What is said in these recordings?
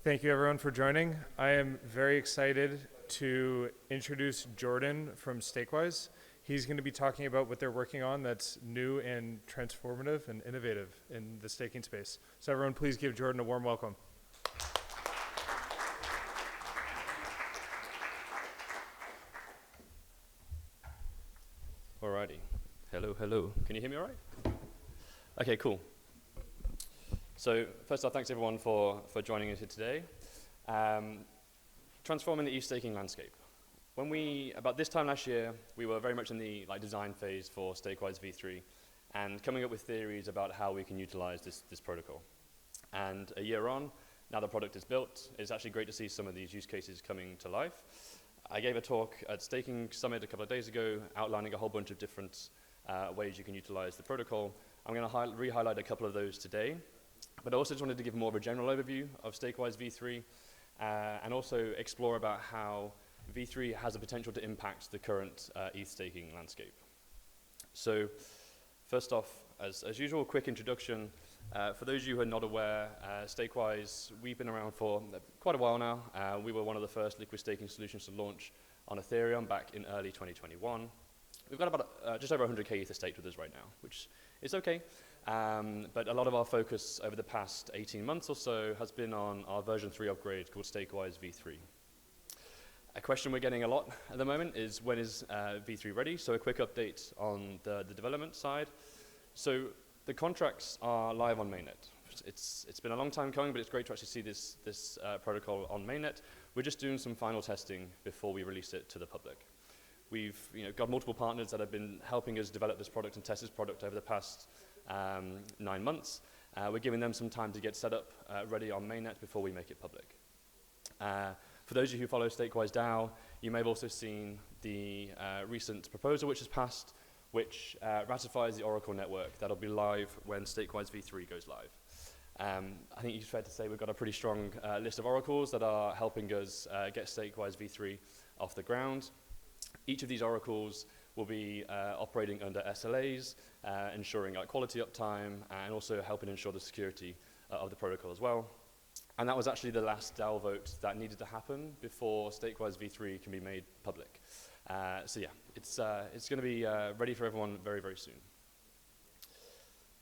Thank you everyone for joining. I am very excited to introduce Jordan from StakeWise. He's going to be talking about what they're working on that's new and transformative and innovative in the staking space. So everyone, please give Jordan a warm welcome. Alrighty. Hello, hello. Can you hear me all right? Okay, cool. So first off, thanks everyone for joining us here today. Transforming the ETH staking landscape. About this time last year, we were very much in the design phase for StakeWise V3 and coming up with theories about how we can utilize this protocol. And a year on, now the product is built, it's actually great to see some of these use cases coming to life. I gave a talk at Staking Summit a couple of days ago outlining a whole bunch of different ways you can utilize the protocol. I'm going to re-highlight a couple of those today. But I also just wanted to give more of a general overview of StakeWise V3 and also explore about how V3 has the potential to impact the current ETH staking landscape. So first off, as usual, quick introduction. For those of you who are not aware, StakeWise, we've been around for quite a while now. We were one of the first liquid staking solutions to launch on Ethereum back in early 2021. We've got about just over 100K ETH staked with us right now, which is okay. But a lot of our focus over the past 18 months or so has been on our version 3 upgrade called StakeWise V3. A question we're getting a lot at the moment is when is V3 ready? So a quick update on the development side. So the contracts are live on mainnet. It's been a long time coming, but it's great to actually see this protocol on mainnet. We're just doing some final testing before we release it to the public. We've got multiple partners that have been helping us develop this product and test this product over the past 9 months. We're giving them some time to get set up ready on mainnet before we make it public. For those of you who follow StakeWise DAO, you may have also seen the recent proposal which has passed, which ratifies the Oracle network. That'll be live when StakeWise V3 goes live. I think it's fair to say we've got a pretty strong list of oracles that are helping us get StakeWise V3 off the ground. Each of these oracles will be operating under SLAs, ensuring quality uptime, and also helping ensure the security of the protocol as well. And that was actually the last DAO vote that needed to happen before StakeWise V3 can be made public. So yeah, it's going to be ready for everyone very, very soon.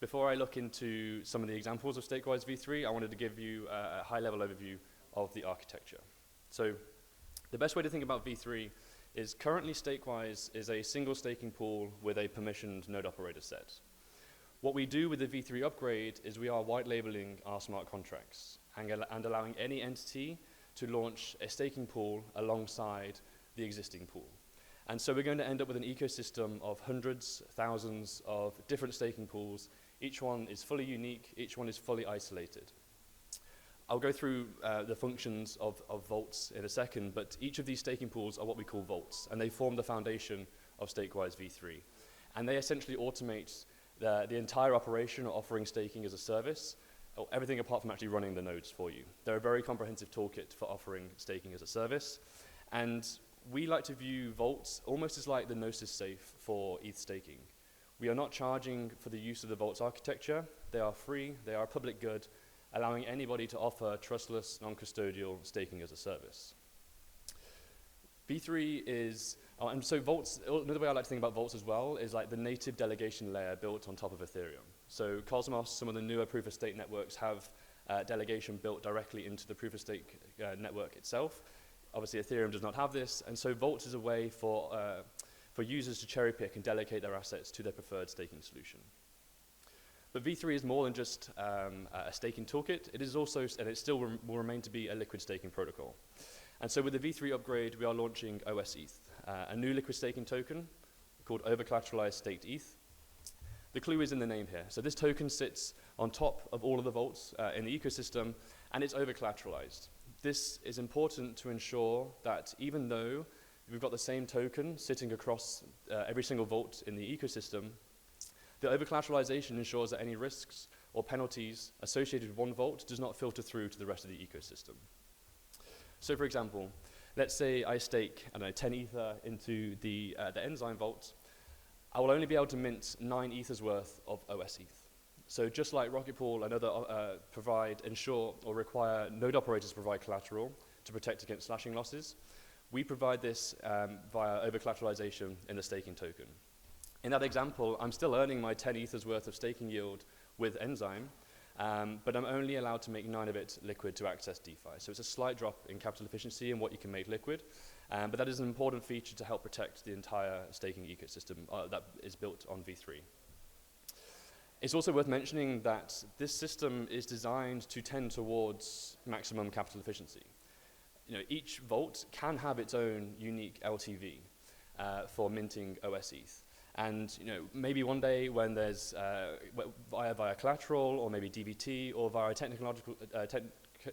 Before I look into some of the examples of StakeWise V3, I wanted to give you a high-level overview of the architecture. So the best way to think about V3 is currently StakeWise is a single staking pool with a permissioned node operator set. What we do with the V3 upgrade is we are white labeling our smart contracts and allowing any entity to launch a staking pool alongside the existing pool. And so we're going to end up with an ecosystem of hundreds, thousands of different staking pools. Each one is fully unique, each one is fully isolated. I'll go through the functions of vaults in a second, but each of these staking pools are what we call vaults, and they form the foundation of StakeWise V3. And they essentially automate the entire operation of offering staking as a service, or everything apart from actually running the nodes for you. They're a very comprehensive toolkit for offering staking as a service. And we like to view vaults almost as like the Gnosis safe for ETH staking. We are not charging for the use of the vaults architecture. They are free, they are a public good, allowing anybody to offer trustless, non-custodial staking as a service. V3 is, and so vaults, another way I like to think about vaults as well is like the native delegation layer built on top of Ethereum. So Cosmos, some of the newer proof-of-stake networks have delegation built directly into the proof-of-stake network itself. Obviously Ethereum does not have this, and so vaults is a way for users to cherry pick and delegate their assets to their preferred staking solution. But V3 is more than just a staking toolkit. It is also, and it still will remain to be a liquid staking protocol. And so with the V3 upgrade, we are launching OS ETH, a new liquid staking token called over-collateralized staked ETH. The clue is in the name here. So this token sits on top of all of the vaults in the ecosystem, and it's over-collateralized. This is important to ensure that even though we've got the same token sitting across every single vault in the ecosystem, the over-collateralization ensures that any risks or penalties associated with one vault does not filter through to the rest of the ecosystem. So for example, let's say I stake, I don't know, 10 Ether into the Enzyme vault. I will only be able to mint 9 Ethers worth of OS ETH. So just like Rocket Pool and other ensure or require node operators to provide collateral to protect against slashing losses, we provide this via over-collateralization in the staking token. In that example, I'm still earning my 10 ethers worth of staking yield with Enzyme, but I'm only allowed to make 9 of it liquid to access DeFi. So it's a slight drop in capital efficiency in what you can make liquid, but that is an important feature to help protect the entire staking ecosystem that is built on V3. It's also worth mentioning that this system is designed to tend towards maximum capital efficiency. Each vault can have its own unique LTV for minting OS ETH. And maybe one day when there's via collateral or maybe DVT or via a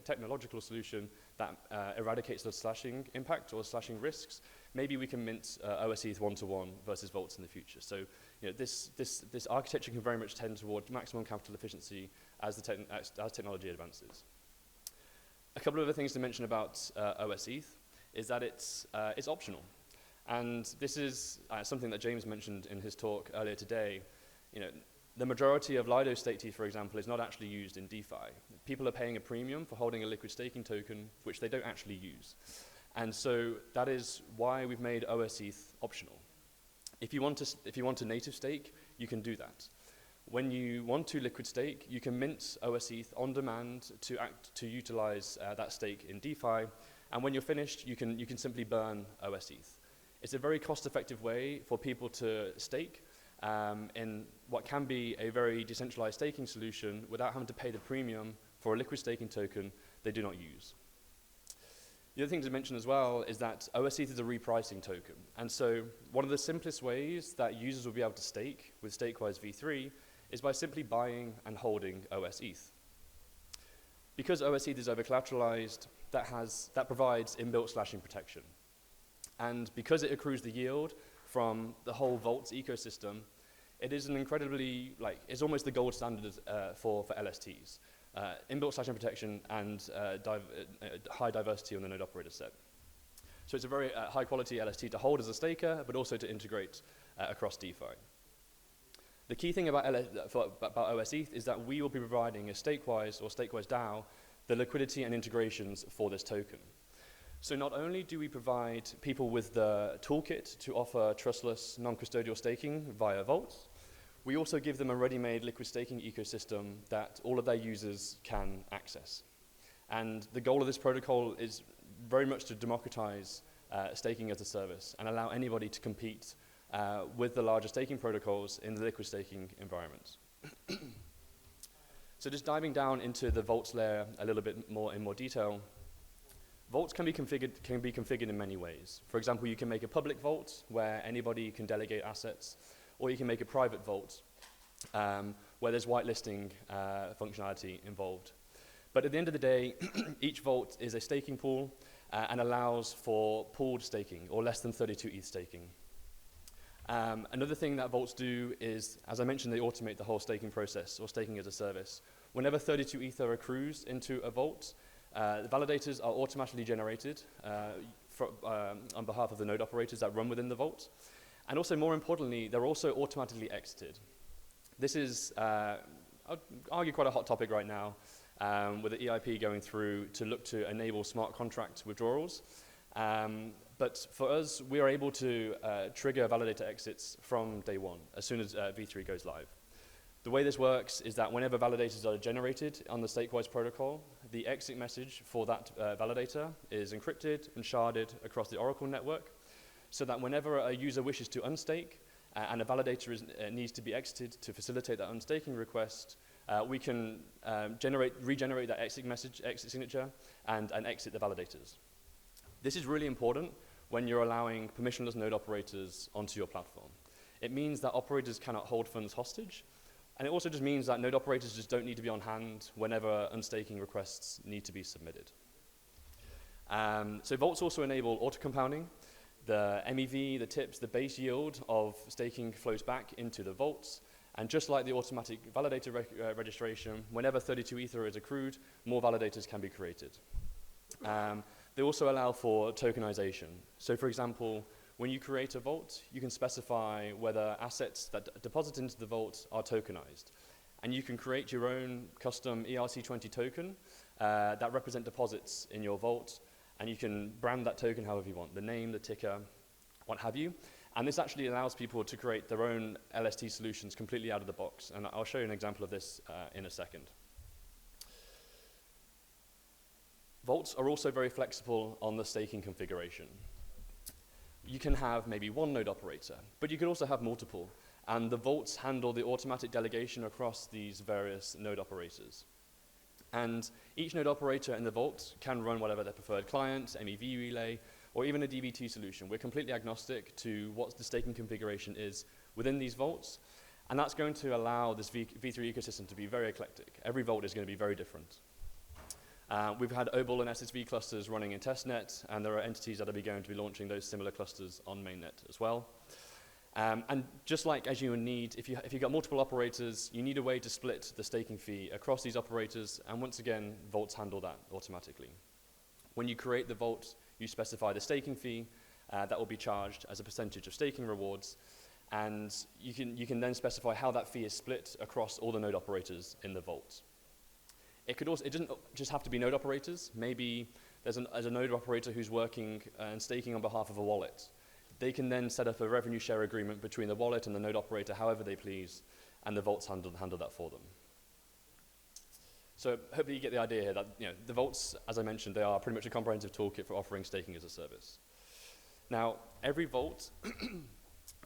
technological solution that eradicates the slashing impact or slashing risks, maybe we can mint OS ETH one-to-one versus vaults in the future. So this architecture can very much tend toward maximum capital efficiency as technology advances. A couple of other things to mention about OS ETH is that it's optional. And this is something that James mentioned in his talk earlier today. The majority of Lido staked ETH, for example, is not actually used in DeFi. People are paying a premium for holding a liquid staking token, which they don't actually use. And so that is why we've made OS ETH optional. If you want to native stake, you can do that. When you want to liquid stake, you can mint OS ETH on demand to utilize that stake in DeFi. And when you're finished, you can simply burn OS ETH. It's a very cost-effective way for people to stake in what can be a very decentralized staking solution without having to pay the premium for a liquid staking token they do not use. The other thing to mention as well is that OS ETH is a repricing token. And so one of the simplest ways that users will be able to stake with StakeWise V3 is by simply buying and holding OS ETH. Because OS ETH is over-collateralized, that provides inbuilt slashing protection. And because it accrues the yield from the whole vaults ecosystem, it is an incredibly, it's almost the gold standard for LSTs. Inbuilt slashing protection and high diversity on the node operator set. So it's a very high quality LST to hold as a staker, but also to integrate across DeFi. The key thing about OS ETH is that we will be providing a StakeWise or StakeWise DAO the liquidity and integrations for this token. So not only do we provide people with the toolkit to offer trustless, non-custodial staking via vaults, we also give them a ready-made liquid staking ecosystem that all of their users can access. And the goal of this protocol is very much to democratize staking as a service and allow anybody to compete with the larger staking protocols in the liquid staking environments. So just diving down into the vaults layer a little bit more in more detail, vaults can be configured in many ways. For example, you can make a public vault where anybody can delegate assets, or you can make a private vault where there's whitelisting functionality involved. But at the end of the day, each vault is a staking pool and allows for pooled staking, or less than 32 ETH staking. Another thing that vaults do is, as I mentioned, they automate the whole staking process, or staking as a service. Whenever 32 Ether accrues into a vault, the validators are automatically generated on behalf of the node operators that run within the vault. And also, more importantly, they're also automatically exited. This is, I'd argue, quite a hot topic right now, with the EIP going through to look to enable smart contract withdrawals. But for us, we are able to trigger validator exits from day one, as soon as V3 goes live. The way this works is that whenever validators are generated on the StakeWise protocol, the exit message for that validator is encrypted and sharded across the Oracle network, so that whenever a user wishes to unstake and a validator needs to be exited to facilitate that unstaking request, we can regenerate that exit message, exit signature, and exit the validators. This is really important when you're allowing permissionless node operators onto your platform. It means that operators cannot hold funds hostage, and it also just means that node operators just don't need to be on hand whenever unstaking requests need to be submitted. So vaults also enable auto-compounding. The MEV, the tips, the base yield of staking flows back into the vaults. And just like the automatic validator registration, whenever 32 Ether is accrued, more validators can be created. They also allow for tokenization. So for example, when you create a vault, you can specify whether assets that deposit into the vault are tokenized. and you can create your own custom ERC20 token that represent deposits in your vault, and you can brand that token however you want, the name, the ticker, what have you. And this actually allows people to create their own LST solutions completely out of the box, and I'll show you an example of this in a second. Vaults are also very flexible on the staking configuration. You can have maybe one node operator, but you could also have multiple, and the vaults handle the automatic delegation across these various node operators. And each node operator in the vault can run whatever their preferred client, MEV relay, or even a DB2 solution. We're completely agnostic to what the staking configuration is within these vaults, and that's going to allow this V3 ecosystem to be very eclectic. Every vault is going to be very different. We've had OBOL and SSV clusters running in testnet, and there are entities that are going to be launching those similar clusters on mainnet as well. And just like as you need, if you've got multiple operators, you need a way to split the staking fee across these operators, and once again, vaults handle that automatically. When you create the vault, you specify the staking fee that will be charged as a percentage of staking rewards, and you can then specify how that fee is split across all the node operators in the vault. It doesn't just have to be node operators. Maybe there's a node operator who's working and staking on behalf of a wallet. They can then set up a revenue share agreement between the wallet and the node operator however they please, and the vaults handle that for them. So hopefully you get the idea here that the vaults, as I mentioned, they are pretty much a comprehensive toolkit for offering staking as a service. Now, every vault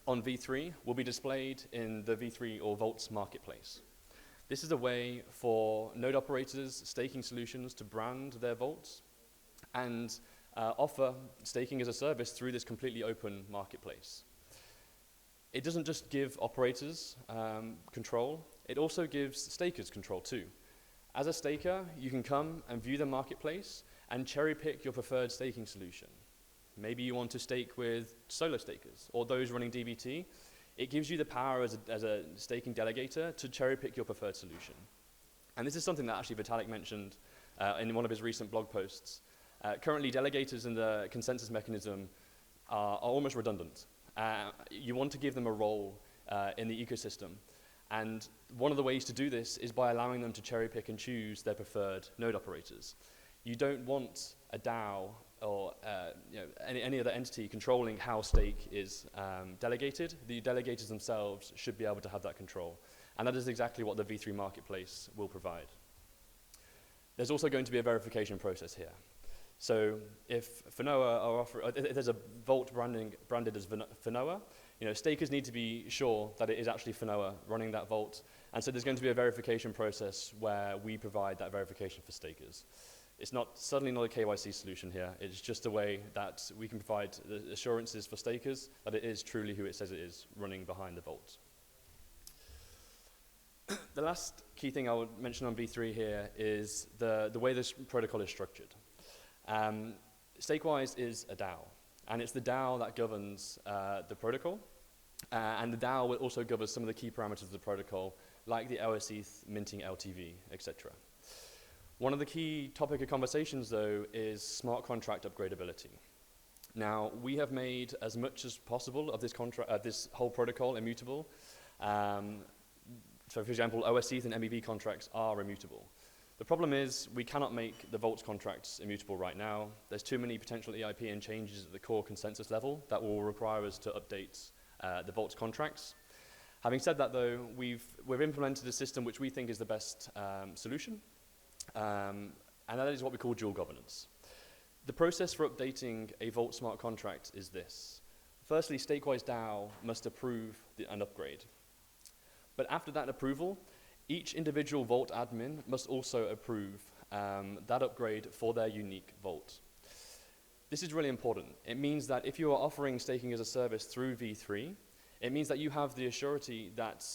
on V3 will be displayed in the V3 or Vaults marketplace. This is a way for node operators, staking solutions to brand their vaults and offer staking as a service through this completely open marketplace. It doesn't just give operators control, it also gives stakers control too. As a staker, you can come and view the marketplace and cherry pick your preferred staking solution. Maybe you want to stake with solo stakers or those running DBT. It gives you the power as a staking delegator to cherry pick your preferred solution. And this is something that actually Vitalik mentioned in one of his recent blog posts. Currently, delegators in the consensus mechanism are almost redundant. You want to give them a role in the ecosystem. And one of the ways to do this is by allowing them to cherry pick and choose their preferred node operators. You don't want a DAO or any other entity controlling how stake is delegated. The delegators themselves should be able to have that control. And that is exactly what the V3 marketplace will provide. There's also going to be a verification process here. So if if there's a vault branded as Fanoa, stakers need to be sure that it is actually Fanoa running that vault. And so there's going to be a verification process where we provide that verification for stakers. It's certainly not a KYC solution here. It's just a way that we can provide the assurances for stakers that it is truly who it says it is running behind the vault. The last key thing I would mention on V3 here is the way this protocol is structured. StakeWise is a DAO, and it's the DAO that governs the protocol, and the DAO will also govern some of the key parameters of the protocol, like the OSETH, minting LTV, etc. One of the key topic of conversations, though, is smart contract upgradability. Now, we have made as much as possible of this whole protocol immutable. So, for example, OSETH and MEV contracts are immutable. The problem is we cannot make the vaults contracts immutable right now. There's too many potential EIP and changes at the core consensus level that will require us to update the vaults contracts. Having said that, though, we've implemented a system which we think is the best solution, and that is what we call dual governance. The process for updating a vault smart contract is this. Firstly, StakeWise DAO must approve an upgrade. But after that approval, each individual vault admin must also approve that upgrade for their unique vault. This is really important. It means that if you are offering staking as a service through V3, it means that you have the assurity that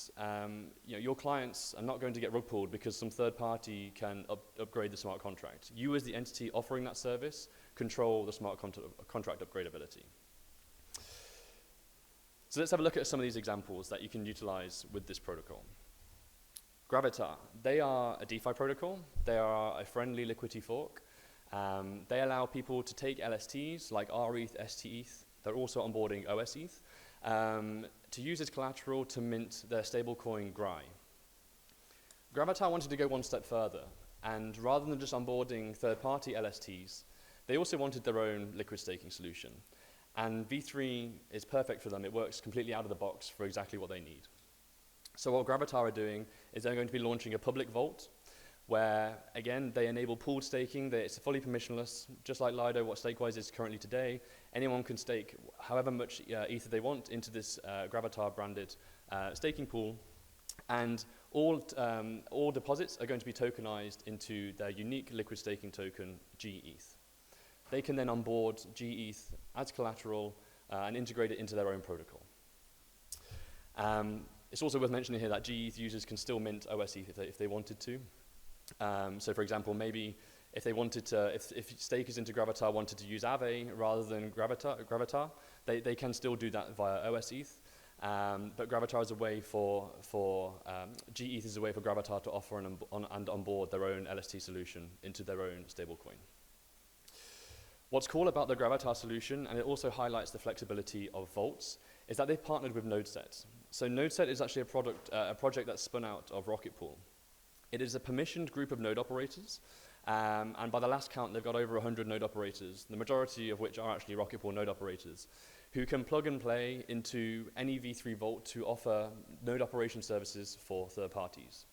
your clients are not going to get rug pulled because some third party can upgrade the smart contract. You as the entity offering that service control the smart contract upgradability. So let's have a look at some of these examples that you can utilize with this protocol. Gravitar, they are a DeFi protocol. They are a friendly liquidity fork. They allow people to take LSTs like RETH, STETH. They're also onboarding OSETH to use as collateral to mint their stablecoin GRI. Gravitar wanted to go one step further, and rather than just onboarding third-party LSTs, they also wanted their own liquid staking solution. And V3 is perfect for them. It works completely out of the box for exactly what they need. So what Gravitar are doing is they're going to be launching a public vault where, again, they enable pooled staking. It's fully permissionless, just like Lido, what StakeWise is currently today. Anyone can stake however much Ether they want into this Gravitar-branded staking pool. And all deposits are going to be tokenized into their unique liquid staking token, GETH. They can then onboard GETH as collateral and integrate it into their own protocol. It's also worth mentioning here that GETH users can still mint OSETH if they wanted to. So for example, maybe if they wanted to, if stakers into Gravitar wanted to use Aave rather than Gravitar, they can still do that via OSETH. But Gravitar is a way for GETH is a way for Gravitar to offer and onboard their own LST solution into their own stablecoin. What's cool about the Gravitar solution, and it also highlights the flexibility of vaults, is that they've partnered with nodet. So nodet is actually a project that's spun out of Rocket Pool. It is a permissioned group of node operators, and by the last count, they've got over 100 node operators, the majority of which are actually Rocket Pool node operators, who can plug and play into any V3 vault to offer node operation services for third parties.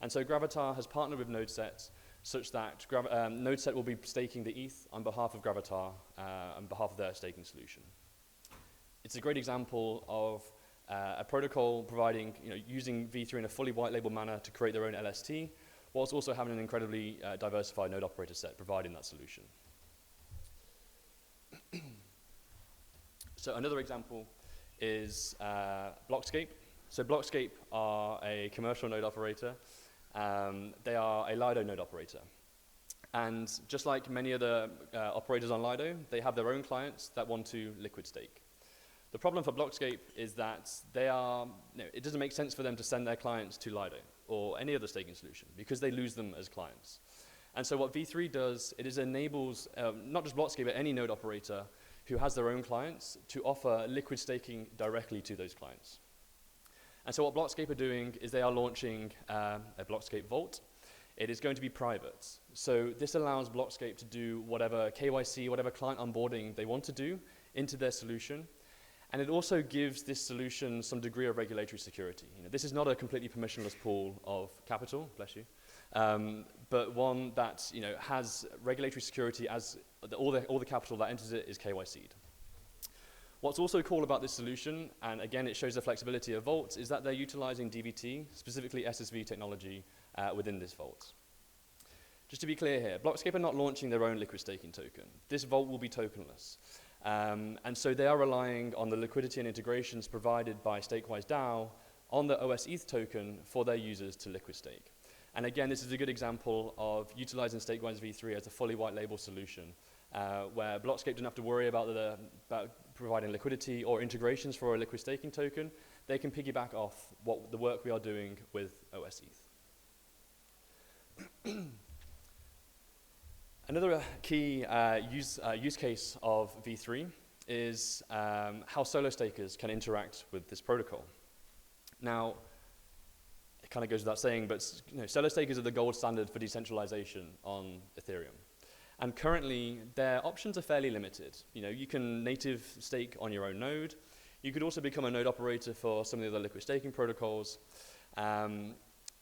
And so Gravitar has partnered with nodet such that nodet will be staking the ETH on behalf of Gravitar, on behalf of their staking solution. It's a great example of a protocol providing, using V3 in a fully white label manner to create their own LST, whilst also having an incredibly diversified node operator set providing that solution. So another example is Blockscape. So Blockscape are a commercial node operator. They are a Lido node operator. And just like many other operators on Lido, they have their own clients that want to liquid stake. The problem for Blockscape is that it doesn't make sense for them to send their clients to Lido or any other staking solution because they lose them as clients. And so what V3 does, it enables not just Blockscape, but any node operator who has their own clients to offer liquid staking directly to those clients. And so what Blockscape are doing is they are launching a Blockscape Vault. It is going to be private. So this allows Blockscape to do whatever KYC, whatever client onboarding they want to do into their solution. And it also gives this solution some degree of regulatory security. This is not a completely permissionless pool of capital, bless you, but one that has regulatory security as all the capital that enters it is KYC'd. What's also cool about this solution, and again it shows the flexibility of vaults, is that they're utilizing DVT, specifically SSV technology, within this vault. Just to be clear here, Blockscape are not launching their own liquid staking token. This vault will be tokenless. And so they are relying on the liquidity and integrations provided by StakeWise DAO on the OSETH token for their users to liquid stake. And again, this is a good example of utilizing StakeWise V3 as a fully white label solution, where Blockscape don't have to worry about providing liquidity or integrations for a liquid staking token. They can piggyback off the work we are doing with OSETH. Another key use case of V3 is how solo stakers can interact with this protocol. Now, it kind of goes without saying, but solo stakers are the gold standard for decentralization on Ethereum. And currently, their options are fairly limited. You can native stake on your own node. You could also become a node operator for some of the other liquid staking protocols.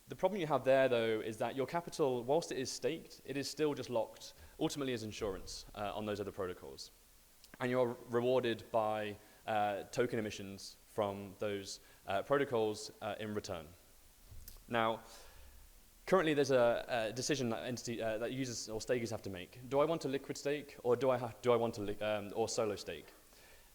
The problem you have there, though, is that your capital, whilst it is staked, it is still just locked, ultimately as insurance on those other protocols. And you're rewarded by token emissions from those protocols in return. Now, currently there's a decision that users or stakers have to make. Do I want to liquid stake, or do I want to or solo stake?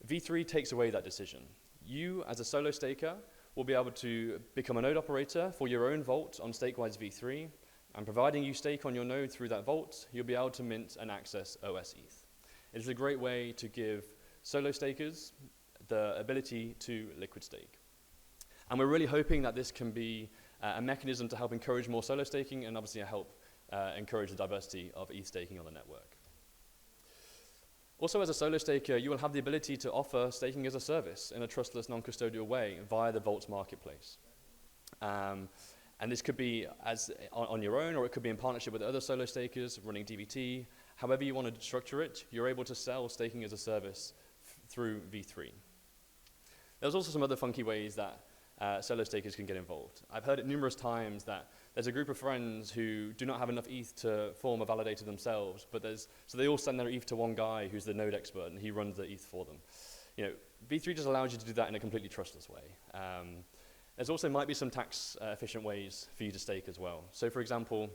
V3 takes away that decision. You, as a solo staker, will be able to become a node operator for your own vault on StakeWise V3, and providing you stake on your node through that vault, you'll be able to mint and access OSETH. It is a great way to give solo stakers the ability to liquid stake. And we're really hoping that this can be a mechanism to help encourage more solo staking and obviously help encourage the diversity of ETH staking on the network. Also, as a solo staker, you will have the ability to offer staking as a service in a trustless, non-custodial way via the Vault's marketplace. And this could be on your own, or it could be in partnership with other solo stakers running DVT. However you want to structure it, you're able to sell staking as a service through V3. There's also some other funky ways that solo stakers can get involved. I've heard it numerous times that there's a group of friends who do not have enough ETH to form a validator themselves, so they all send their ETH to one guy who's the node expert, and he runs the ETH for them. V3 just allows you to do that in a completely trustless way. There's also might be some tax efficient ways for you to stake as well. So for example,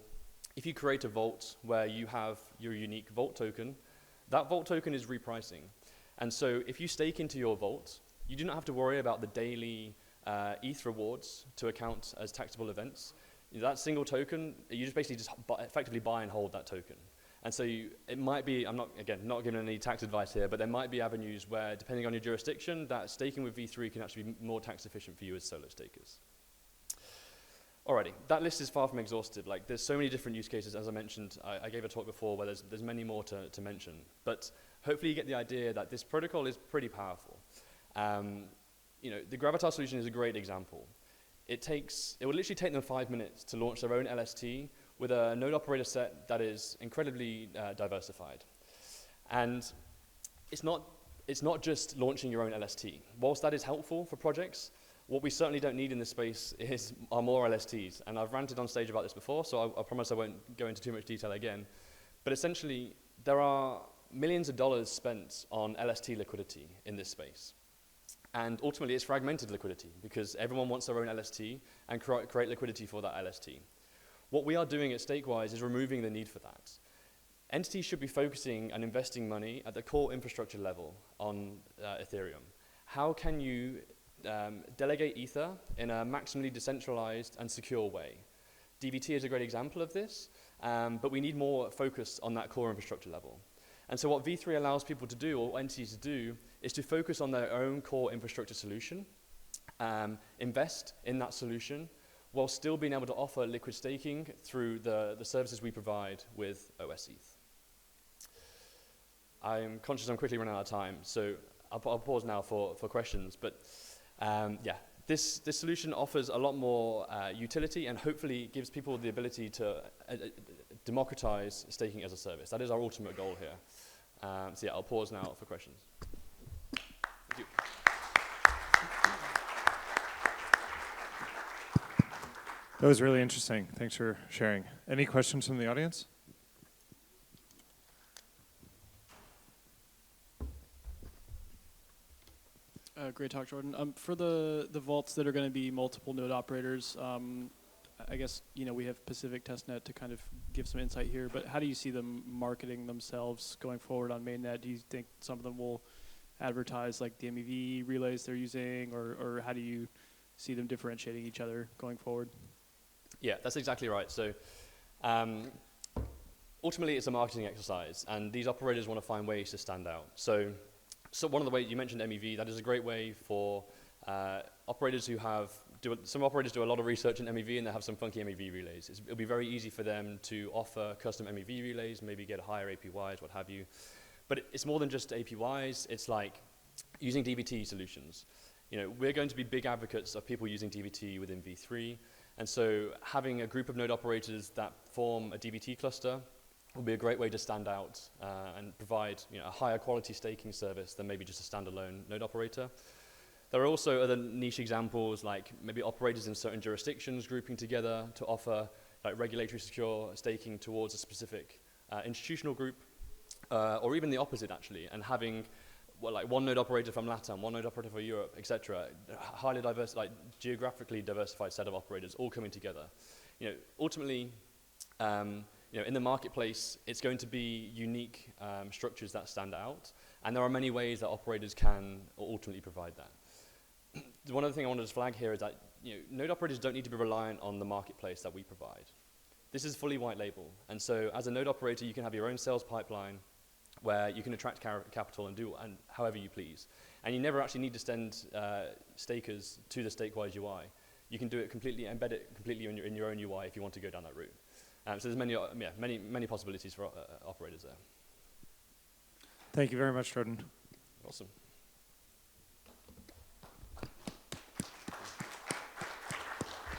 if you create a vault where you have your unique vault token, that vault token is repricing. And so if you stake into your vault, you do not have to worry about the daily ETH rewards to account as taxable events. That single token, you just basically effectively buy and hold that token. And so it might be, I'm not giving any tax advice here, but there might be avenues where, depending on your jurisdiction, that staking with V3 can actually be more tax efficient for you as solo stakers. Alrighty, that list is far from exhaustive. Like, there's so many different use cases. As I mentioned, I gave a talk before where there's many more to mention. But hopefully you get the idea that this protocol is pretty powerful. The Gravitar solution is a great example. It will literally take them 5 minutes to launch their own LST with a node operator set that is incredibly diversified. And it's not just launching your own LST. Whilst that is helpful for projects, what we certainly don't need in this space are more LSTs. And I've ranted on stage about this before, so I promise I won't go into too much detail again. But essentially, there are millions of dollars spent on LST liquidity in this space. And ultimately, it's fragmented liquidity because everyone wants their own LST and create liquidity for that LST. What we are doing at StakeWise is removing the need for that. Entities should be focusing and investing money at the core infrastructure level on Ethereum. How can you delegate Ether in a maximally decentralized and secure way? DVT is a great example of this, but we need more focus on that core infrastructure level. And so what V3 allows people to do, or entities to do, is to focus on their own core infrastructure solution, invest in that solution, while still being able to offer liquid staking through the services we provide with OSETH. I'm conscious I'm quickly running out of time, so I'll pause now for questions. But this solution offers a lot more utility and hopefully gives people the ability to democratize staking as a service. That is our ultimate goal here. I'll pause now for questions. Thank you. That was really interesting. Thanks for sharing. Any questions from the audience? Great talk, Jordan. For the vaults that are going to be multiple node operators, I guess we have Pacific Testnet to kind of give some insight here, but how do you see them marketing themselves going forward on mainnet? Do you think some of them will advertise like the MEV relays they're using, or how do you see them differentiating each other going forward? Yeah, that's exactly right. So ultimately, it's a marketing exercise, and these operators want to find ways to stand out. So one of the ways you mentioned MEV, that is a great way for operators who some operators do a lot of research in MEV and they have some funky MEV relays. It'll be very easy for them to offer custom MEV relays, maybe get higher APYs, what have you. But it's more than just APYs. It's like using DVT solutions. We're going to be big advocates of people using DVT within V3. And so having a group of node operators that form a DVT cluster will be a great way to stand out and provide a higher quality staking service than maybe just a standalone node operator. There are also other niche examples, like maybe operators in certain jurisdictions grouping together to offer like regulatory secure staking towards a specific institutional group, or even the opposite actually, and having like one node operator from LATAM, one node operator for Europe, etc. Highly diverse, like geographically diversified set of operators all coming together. Ultimately, in the marketplace, it's going to be unique structures that stand out, and there are many ways that operators can ultimately provide that. One other thing I wanted to flag here is that node operators don't need to be reliant on the marketplace that we provide. This is fully white label, and so as a node operator, you can have your own sales pipeline where you can attract capital and however you please, and you never actually need to send stakers to the StakeWise UI. You can do it completely, embed it completely in your own UI if you want to go down that route. So there's many possibilities for operators there. Thank you very much, Jordan. Awesome.